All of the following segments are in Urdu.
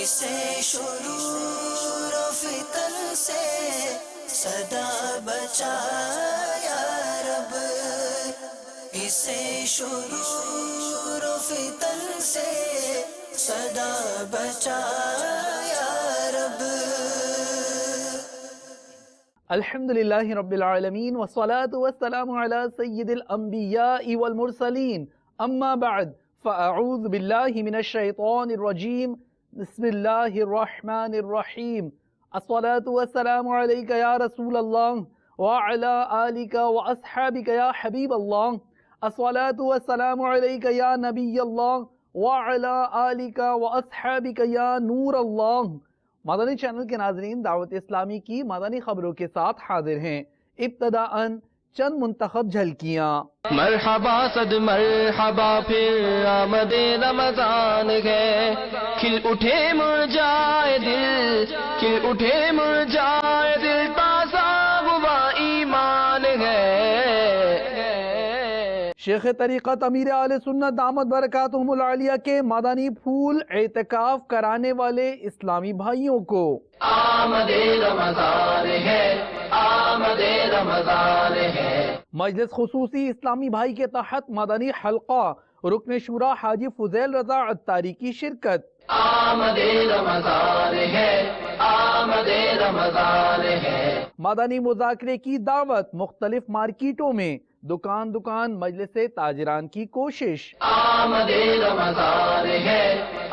اسے شرور و فتن سے صدا بچا یا رب، اسے شرور و فتن سے صدا بچا یا رب۔ الحمدللہ رب العالمین والصلاة والسلام علی سید الانبیاء والمرسلین، اما بعد فاعوذ باللہ من الشیطان الرجیم، بسم اللہ الرحمن الرحیم۔ الصلاة والسلام علیک یا رسول اللہ وعلی آلک واصحابک یا حبیب اللہ۔ الصلاة والسلام علیک یا نبی اللہ وعلی آلک واصحابک یا نور اللہ۔ مدنی چینل کے ناظرین، دعوت اسلامی کی مدنی خبروں کے ساتھ حاضر ہیں۔ ابتداءً چند منتخب جھلکیاں۔ مرحبا صد مرحبا پھر آمد رمضان ہے، کھل اٹھے مرجائے دل، کھل اٹھے مرجائے دل، تازہ ہوا ایمان ہے۔ شیخ طریقت امیر اہل سنت دامت برکاتہم العالیہ کے مدنی پھول اعتکاف کرانے والے اسلامی بھائیوں کو آمد رمضان ہے، آمد رمضان ہے۔ مجلس خصوصی اسلامی بھائی کے تحت مدنی حلقہ، رکن شورا حاجی فضیل رضا عطاری کی شرکت۔ آمد رمضان ہے، آمد رمضان ہے۔ مدنی مذاکرے کی دعوت، مختلف مارکیٹوں میں دکان دکان مجلس تاجران کی کوشش۔ آمد رمضان ہے،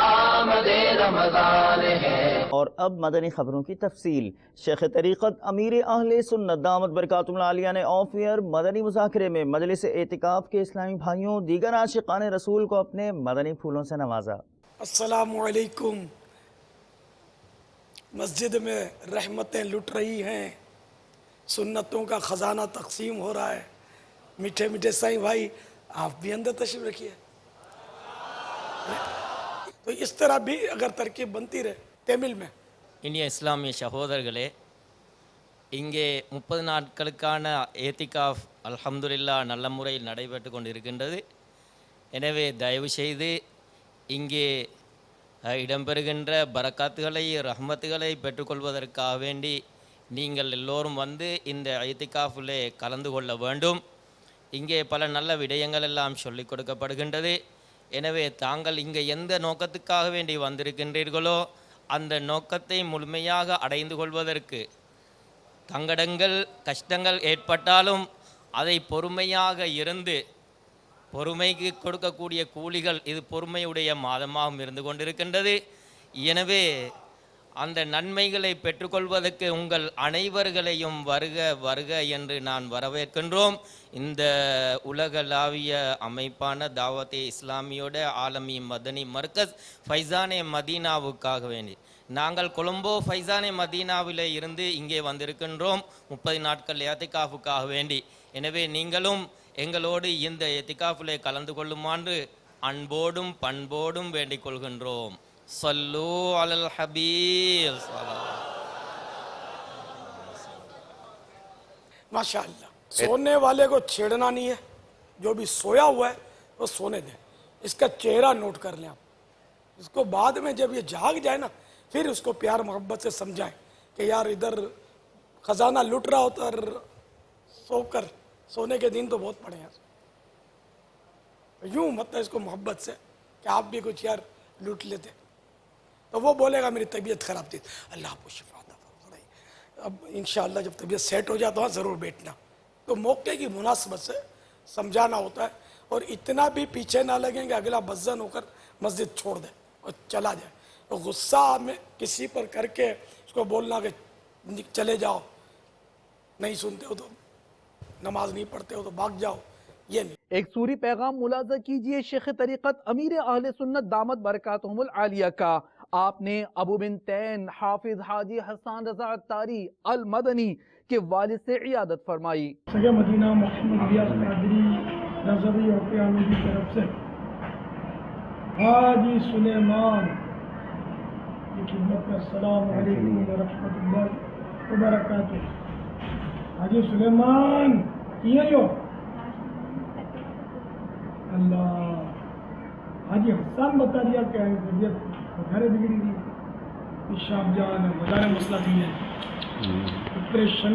آمد رمضان ہے۔ اور اب مدنی خبروں کی تفصیل۔ شیخ طریقت امیر اہل سنت دامت برکاتہم العالیہ نے آف ایئر مدنی مذاکرے میں مجلس اعتکاف کے اسلامی بھائیوں دیگر عاشقان رسول کو اپنے مدنی پھولوں سے نوازا۔ السلام علیکم۔ مسجد میں رحمتیں لٹ رہی ہیں، سنتوں کا خزانہ تقسیم ہو رہا ہے۔ میٹھے میٹھے سائیں بھائی، آپ بھی اندر تشریف رکھیے۔ تو اس طرح بھی اگر ترکیب بنتی رہے تمل میں۔ இனிய இஸ்லாமிய சகோதரர்களே, இங்கே 30 நாட்களுக்கான ஏத்திகாஃப் அல்ஹம்துலில்லாஹ் நல்ல முறையில் நடைபெற்று கொண்டிருக்கின்றது. எனவே தயவு செய்து இங்கே இடம்பெறுகின்ற பரக்காத்துகளை ரஹ்மத்துகளை பெற்றுக்கொள்வதற்காக வேண்டி நீங்கள் எல்லோரும் வந்து இந்த ஏத்திகாஃபிலே கலந்து கொள்ள வேண்டும். இங்கே பல நல்ல விடயங்கள் எல்லாம் சொல்லிக் கொடுக்கப்படுகின்றது. எனவே தாங்கள் இங்கே எந்த நோக்கத்துக்காக வேண்டி வந்திருக்கின்றீர்களோ அந்த நோக்கத்தை முழுமையாக அடைந்து கொள்வதற்கு தங்கடங்கள் கஷ்டங்கள் ஏற்பட்டாலும் அதை பொறுமையாக இருந்து, பொறுமைக்கு கொடுக்கக்கூடிய கூலிகள் இது பொறுமையுடைய மாதமாகவும் இருந்து கொண்டிருக்கின்றது. எனவே அந்த நன்மைகளை பெற்றுக்கொள்வதற்கு உங்கள் அனைவர்களையும் வருக வருக என்று நான் வரவேற்கின்றோம். இந்த உலகளாவிய அமைப்பான தாவத்தே இஸ்லாமியோட ஆலமி மதனி மர்கஸ் ஃபைசானே மதீனாவுக்காக வேண்டி நாங்கள் கொலம்போ ஃபைசானே மதீனாவிலே இருந்து இங்கே வந்திருக்கின்றோம் 30 நாட்கள் ஏத்திகாஃபுக்காக வேண்டி. எனவே நீங்களும் எங்களோடு இந்த ஏத்திகாஃபிலே கலந்து கொள்ளுமாறு அன்போடும் பண்போடும் வேண்டிக் கொள்கின்றோம். صلو علی الحبیب۔ ماشاءاللہ، سونے والے کو چھیڑنا نہیں ہے، جو بھی سویا ہوا ہے وہ سونے دیں۔ اس کا چہرہ نوٹ کر لیں آپ، اس کو بعد میں جب یہ جاگ جائے نا پھر اس کو پیار محبت سے سمجھائیں کہ یار ادھر خزانہ لٹ رہا ہوتا اور سو کر سونے کے دن تو بہت پڑے ہیں۔ یوں مت اس کو محبت سے کہ آپ بھی کچھ یار لوٹ لیتے، تو وہ بولے گا میری طبیعت خراب تھی، اللہ آپ کو شفا عطا فرمائے۔ اب انشاءاللہ جب طبیعت سیٹ ہو جاتا ہے ضرور بیٹھنا، تو موقع کی مناسبت سے سمجھانا ہوتا ہے، اور اتنا بھی پیچھے نہ لگیں کہ اگلا بزن ہو کر مسجد چھوڑ دے اور چلا جائے۔ تو غصہ میں کسی پر کر کے اس کو بولنا کہ چلے جاؤ، نہیں سنتے ہو تو نماز نہیں پڑھتے ہو تو بھاگ جاؤ، یہ نہیں۔ ایک سوری پیغام ملاحظہ کیجئے شیخ طریقت امیر اہل سنت دامت برکاتہم العالیہ کا۔ آپ نے ابو بنتین حافظ حاجی حسان رضا عطاری المدنی کے والد سے عیادت فرمائی۔ سگے مدینہ محمد ریاض قادری نظری اور قیامی کی طرف سے حاجی سلیمان کی خدمت میں السلام علیکم ورحمۃ اللہ وبرکاتہ۔ حاجی سلیمان کیا جو اللہ حاجی حسان بتا دیا کہ طبیعت گھر بگڑی دی، پیشاب جان વધારે મસલા થઈ જાય ડિપ્રેશન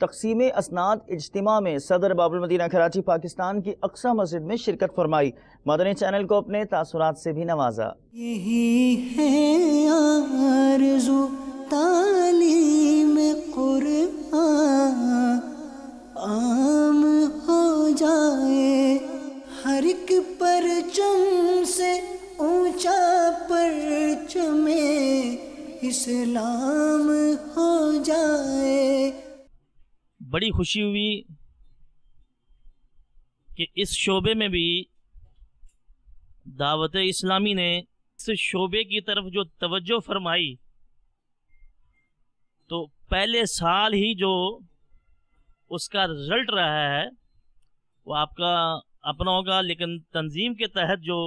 تقسیم اسناد اجتماع میں صدر باب المدینہ کراچی پاکستان کی اقصی مسجد میں شرکت فرمائی. مدنی چینل کو اپنے تاثرات سے بھی نوازا. یہی ہے آرزو تعلیم قرآن عام ہو جائے، ہر ایک پرچم سے اونچا پرچم اسلام ہو جائے. بڑی خوشی ہوئی کہ اس شعبے میں بھی دعوت اسلامی نے اس شعبے کی طرف جو توجہ فرمائی، تو پہلے سال ہی جو اس کا رزلٹ رہا ہے وہ آپ کا اپنا ہوگا، لیکن تنظیم کے تحت جو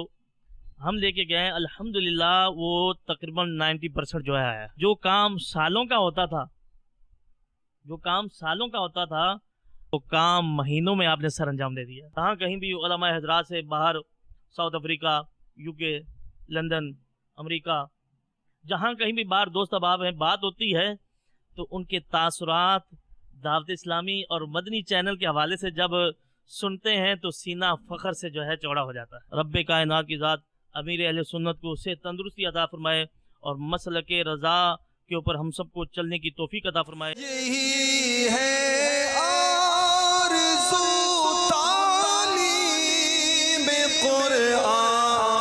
ہم لے کے گئے الحمدللہ وہ تقریباً 90% جو ہے، جو کام سالوں کا ہوتا تھا وہ کام مہینوں میں آپ نے سر انجام دے دیا. کہاں کہیں بھی علماء حضرات سے باہر، ساؤتھ افریقہ، یو کے، لندن، امریکہ، جہاں کہیں بھی باہر دوست احباب ہیں، بات ہوتی ہے تو ان کے تاثرات دعوت اسلامی اور مدنی چینل کے حوالے سے جب سنتے ہیں تو سینہ فخر سے جو ہے چوڑا ہو جاتا ہے. رب کائنات کی ذات امیر اہل سنت کو اسے تندرستی عطا فرمائے اور مسلک رضا کے اوپر ہم سب کو چلنے کی توفیق عطا فرمائے. یہی ہے آرزو تعلیم قرآن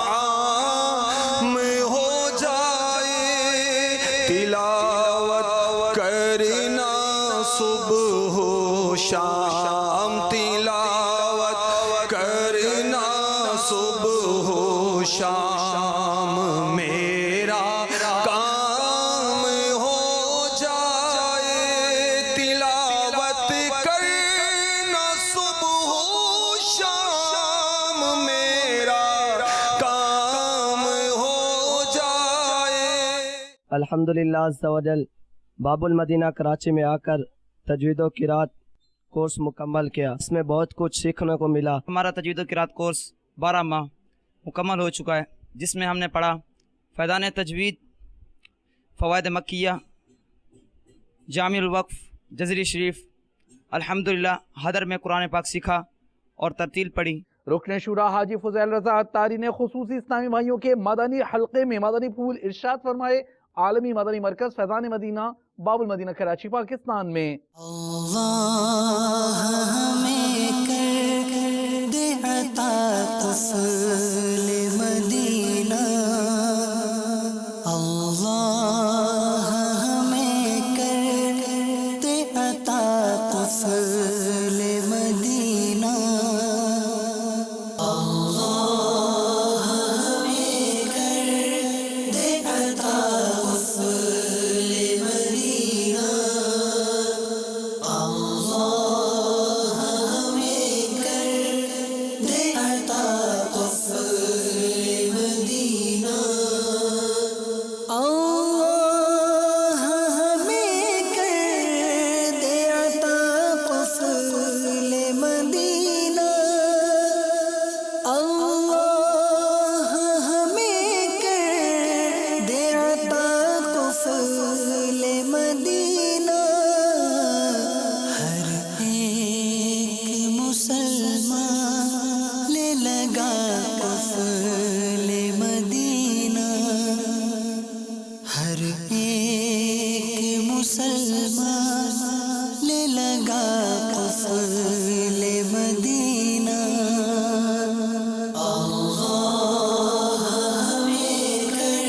عام ہو جائے، تلاوت کرنا صبح و شام، تلاوت کرنا صبح و شام، میرا کام ہو جائے، تلاوت کرنا صبح و شام، میرا کام ہو جائے. الحمدللہ عز و جل باب المدینہ کراچی میں آ کر تجوید و قرات کورس مکمل کیا. اس میں بہت کچھ سیکھنے کو ملا. ہمارا تجوید و قرات کورس 12 ماہ مکمل ہو چکا ہے، جس میں ہم نے پڑھا فیضان تجوید، فوائد مکیہ، جامع الوقف، جزری شریف. الحمدللہ حدر میں قرآن پاک سیکھا اور ترتیل پڑھی. رکن شورا حاجی فضیل رضا عطاری نے خصوصی اسلامی بھائیوں کے مدنی حلقے میں مدنی پھول ارشاد فرمائے. عالمی مدنی مرکز فیضان مدینہ باب المدینہ کراچی پاکستان میں. اللہ ہمیں کر دے عطا قفل مدینہ، اللہ ہمیں کر دے عطا قفل مدینہ، اللہ ہمیں کر دے عطا قفل مدینہ، اللہ ہمیں کر دے عطا قفل مدینہ، اللہ ہمیں کر دے عطا قفل مدینہ، اللہ ہمیں کر دے عطا قفل مدینہ. ہر ایک مسلمان لے لگا قفل مدینہ، ہر ایک مسلمان لے لگا قفل مدینہ، اللہ ہمیں کر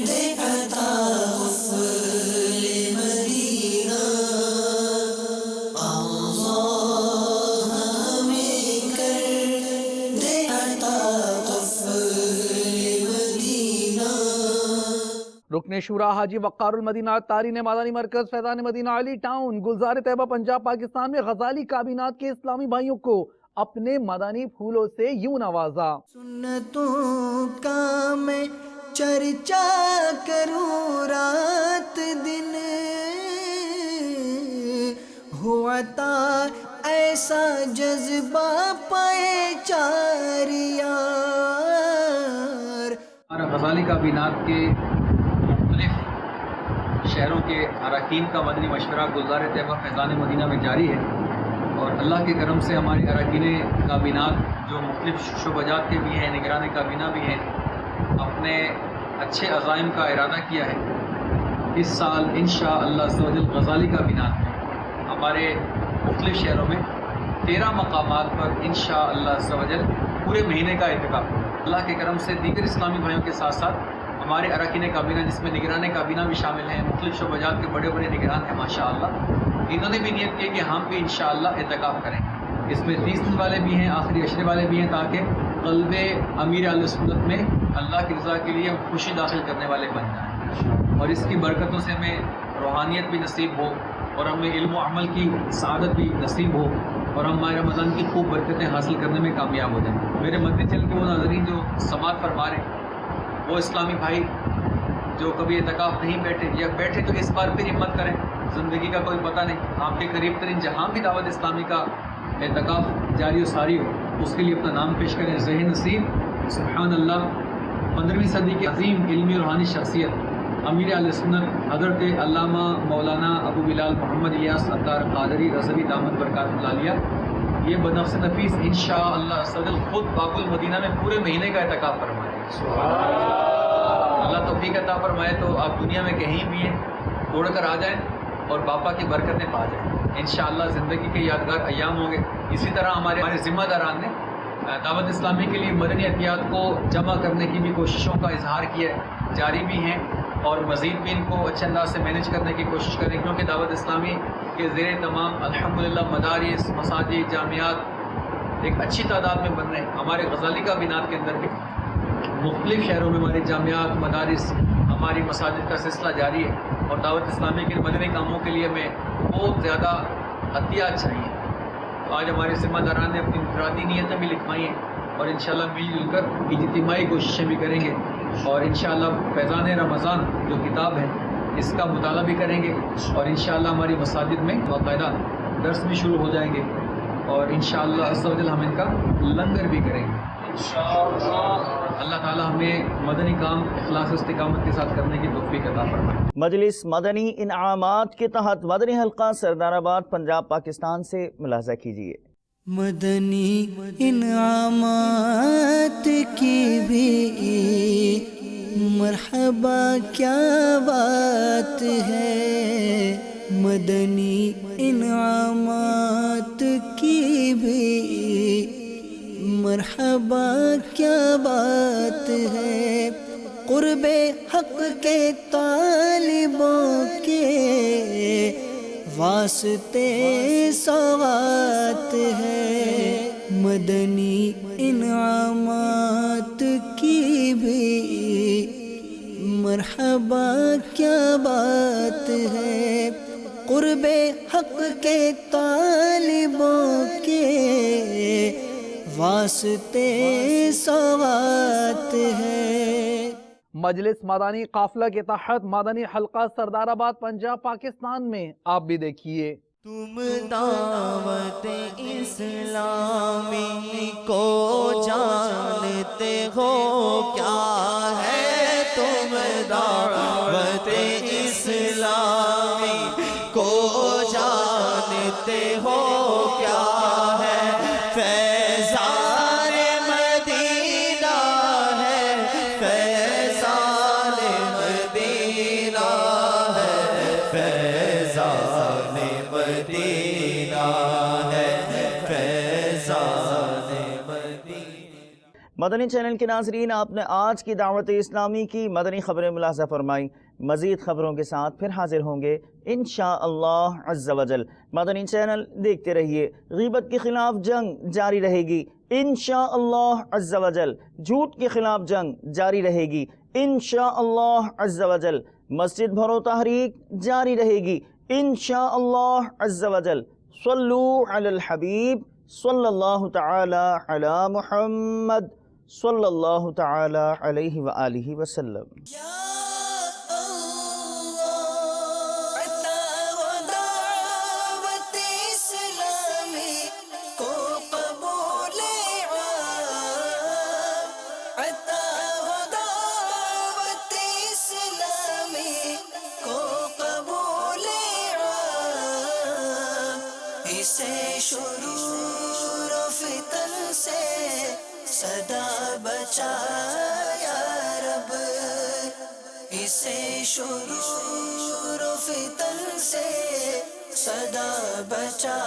دے عطا قفل مدینہ، اللہ ہمیں کر دے عطا قفل مدینہ. رکن شورا حاجی وقار المدینہ عطاری نے مدنی مرکز فیضان مدینہ علی ٹاؤن گلزار طیبہ پنجاب پاکستان میں غزالی کابینات کے اسلامی بھائیوں کو اپنے مدنی پھولوں سے یوں نوازا. سنتوں کا میں چرچا کروں رات دن، ہوا تا ایسا جذبہ پائے چار یار. ہمارا غزالی کابینات کے مختلف شہروں کے اراکین کا مدنی مشورہ گلزار طیبہ فیضان مدینہ میں جاری ہے، اور اللہ کے کرم سے ہمارے اراکین کابینات جو مختلف شعبجات کے بھی ہیں، نگران کابینہ بھی ہیں، اپنے اچھے عزائم کا ارادہ کیا ہے۔ اس سال انشاءاللہ عز و جل غزالی کابینات میں ہمارے مختلف شہروں میں 13 مقامات پر انشاءاللہ عز و جل پورے مہینے کا اعتکاف ہوگا۔ اللہ کے کرم سے دیگر اسلامی بھائیوں کے ساتھ ساتھ ہمارے اراکین کابینہ، جس میں نگران کابینہ بھی شامل ہیں، مختلف شعبجات کے بڑے بڑے نگران ہیں ماشاءاللہ، انہوں نے بھی نیت کی کہ ہم بھی انشاءاللہ اعتکاف کریں۔ اس میں 30 دن والے بھی ہیں، آخری عشرے والے بھی ہیں، تاکہ قلب امیر اہل سنت میں اللہ کی رضا کے لیے خوشی داخل کرنے والے بن جائیں، اور اس کی برکتوں سے ہمیں روحانیت بھی نصیب ہو، اور ہمیں علم و عمل کی سعادت بھی نصیب ہو، اور ہم ماہ رمضان کی خوب برکتیں حاصل کرنے میں کامیاب ہو جائیں۔ میرے مدنی چینل کے وہ ناظرین جو سماعت فرما رہے ہیں، وہ اسلامی بھائی جو کبھی اعتکاف نہیں بیٹھے یا بیٹھے تو اس بار پھر ہمت کریں، زندگی کا کوئی پتہ نہیں، آپ کے قریب ترین جہاں بھی دعوت اسلامی کا اعتکاف جاری و ساری ہو، اس کے لیے اپنا نام پیش کریں۔ ذہن نصیب سبحان اللہ 15ویں صدی کی عظیم علمی روحانی شخصیت امیر اہل سنت حضرت علامہ مولانا ابو بلال محمد الیاس عطار قادری رضوی دامت برکاتہ العالیہ، یہ بنفس نفیس انشاءاللہ عز و جل خود باب المدینہ میں پورے مہینے کا اعتکاف فرمائے۔ اللہ توفیق عطا فرمائے تو آپ دنیا میں کہیں بھی ہیں، دوڑ کر آ جائیں اور باپا کی برکتیں پا جائیں، انشاءاللہ زندگی کے یادگار ایام ہوں گے۔ اسی طرح ہمارے ذمہ داران نے دعوت اسلامی کے لیے مدنی عطیات کو جمع کرنے کی بھی کوششوں کا اظہار کیا ہے، جاری بھی ہیں، اور مزید بھی ان کو اچھے انداز سے مینیج کرنے کی کوشش کریں، کیونکہ دعوت اسلامی کے زیر تمام الحمدللہ مدارس، مساجد، جامعات ایک اچھی تعداد میں بن رہے ہیں۔ ہمارے غزالی کابینات کے اندر بھی مختلف شہروں میں ہماری جامعات، مدارس، ہماری مساجد کا سلسلہ جاری ہے، اور دعوت اسلامی کے مدنی کاموں کے لیے ہمیں بہت زیادہ عطیات چاہیے۔ تو آج ہمارے ذمہ داران نے اپنی انفرادی نیتیں بھی لکھوائی ہیں، اور انشاءاللہ مل جل کر اجتماعی کوششیں بھی کریں گے، اور انشاءاللہ فیضان رمضان جو کتاب ہے اس کا مطالعہ بھی کریں گے، اور انشاءاللہ ہماری مساجد میں باقاعدہ درس بھی شروع ہو جائیں گے، اور انشاءاللہ عز و جل ہم ان کا لنگر بھی کریں گے انشاءاللہ۔ اللہ تعالی ہمیں مدنی کام اخلاص و استقامت کے ساتھ کرنے کی توفیق عطا فرمائے۔ مجلس مدنی انعامات کے تحت مدنی حلقہ سردار آباد پنجاب پاکستان سے ملاحظہ کیجیے۔ مدنی انعامات کی بھی مرحبا کیا بات ہے، مدنی انعامات کی بھی مرحبا کیا بات ہے، قرب حق کے طالبوں کے واسطے سوات ہے، مدنی انعامات کی بھی مرحبا کیا بات ہے، قرب حق کے طالبوں کے واسطے سوات ہے۔ مجلس مدنی قافلہ کے تحت مدنی حلقہ سردار آباد پنجاب پاکستان میں آپ بھی دیکھیے۔ تم دعوت اسلامی کو جانتے ہو کیا ہے، تم دعوت اسلامی کو جانتے ہو کیا ہے، فیضان مدینہ ہے، فیضان مدینہ ہے، فیضان مدینہ ہے، فیضان مدینہ۔ مدنی چینل کے ناظرین، آپ نے آج کی دعوت اسلامی کی مدنی خبریں ملاحظہ فرمائی۔ مزید خبروں کے ساتھ پھر حاضر ہوں گے انشاءاللہ عز و جل۔ مدنی چینل دیکھتے رہیے۔ غیبت کے خلاف جنگ جاری رہے گی انشاءاللہ عز و جل۔ جھوٹ کے خلاف جنگ جاری رہے گی انشاءاللہ عز و جل۔ مسجد بھرو تحریک جاری رہے گی انشاءاللہ عز و جل۔ صلو علی الحبیب صلی اللہ تعالی علی محمد صلی اللہ تعالی علیہ وآلہ وسلم۔ کو اسے شرور و فتن سے صدا بچا یا رب، اسے شرور و فتن سے صدا بچا